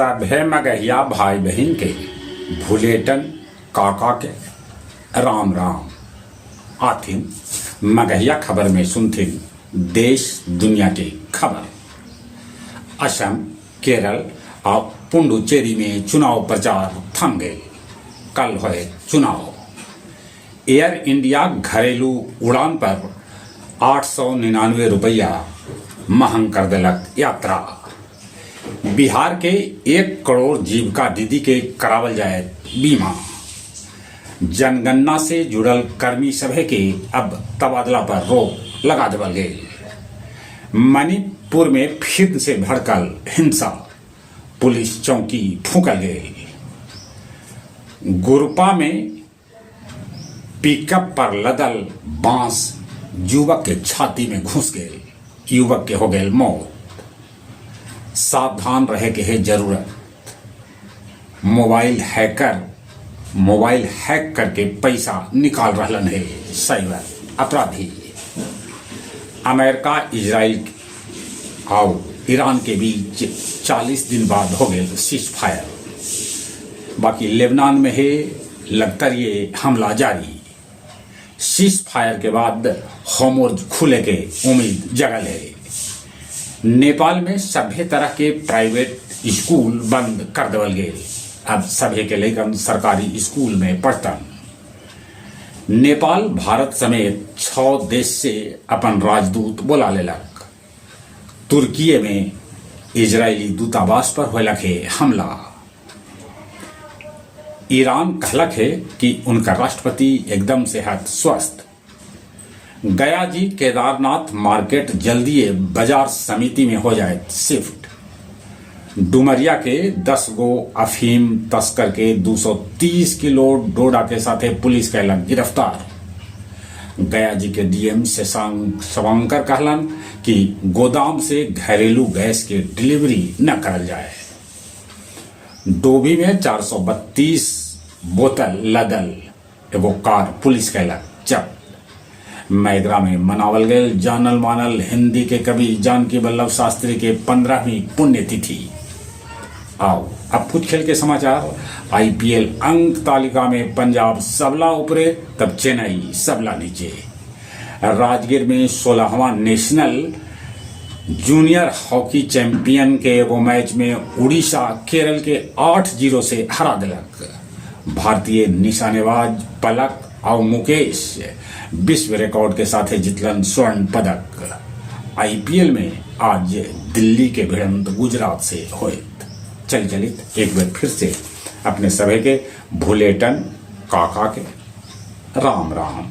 सभे मगहिया भाई बहन के भुलेटन काका के राम राम आथिन। मगहिया खबर में सुनथिन देश दुनिया की खबर। असम, केरल और पुडुचेरी में चुनाव प्रचार थम गए। कल हुए चुनाव। एयर इंडिया घरेलू उड़ान पर 899 रुपया महंग कर दिलक यात्रा। बिहार के 1 करोड़ जीविका दीदी के करावल जाए बीमा। जनगणना से जुड़ल कर्मी सभे के अब तबादला पर रोक लगा देवल गए। मणिपुर में फिर से भड़कल हिंसा, पुलिस चौकी फूकल गए। गुरुपा में पिकअप पर लदल बांस युवक के छाती में घुस गए, युवक के हो गए मौत। सावधान रहे के है जरूरत। मोबाइल हैक करके पैसा निकाल रहलन है साइबर अपराधी। अमेरिका, इजराइल और ईरान के बीच 40 दिन बाद हो गए सीज फायर। बाकी लेबनान में है लगातार ये हमला जारी। सीज फायर के बाद होमोर्ज खुले के उम्मीद जगल है। नेपाल में सभी तरह के प्राइवेट स्कूल बंद कर देवल गए। अब सभी के लेकर सरकारी स्कूल में पढ़तन। नेपाल भारत समेत 6 देश से अपन राजदूत बुला लेलक। तुर्की में इजरायली दूतावास पर होलक है हमला। ईरान कहलक है कि उनका राष्ट्रपति एकदम सेहत स्वस्थ। गया जी केदारनाथ मार्केट जल्दी बाजार समिति में हो जाए शिफ्ट। डुमरिया के 10 गो अफीम तस्कर के 230 किलो डोडा के साथ पुलिस कैलक गिरफ्तार। गया जी के डीएम शशांक शवांकर कहलन कि गोदाम से घरेलू गैस के डिलीवरी न करल जाए। डोभी में 432 बोतल लदल एगो कार पुलिस कैलक जब्त। मैगरा में मनावल गए जानल मानल हिंदी के कवि जानकी वल्लभ शास्त्री के 15वीं पुण्यतिथि। आओ अब कुछ खेल के समाचार। आईपीएल अंक तालिका में पंजाब सबला ऊपरे तब चेन्नई सबला नीचे। राजगीर में 16वां नेशनल जूनियर हॉकी चैंपियन के एगो मैच में उड़ीसा केरल के 8-0 से हरा दिलक। भारतीय निशानेबाज पलक और मुकेश विश्व रिकॉर्ड के साथ जीतलन स्वर्ण पदक। आईपीएल में आज दिल्ली के भिड़ंत गुजरात से होए। चलित एक बार फिर से अपने सभी के भुलेटन काका के राम राम।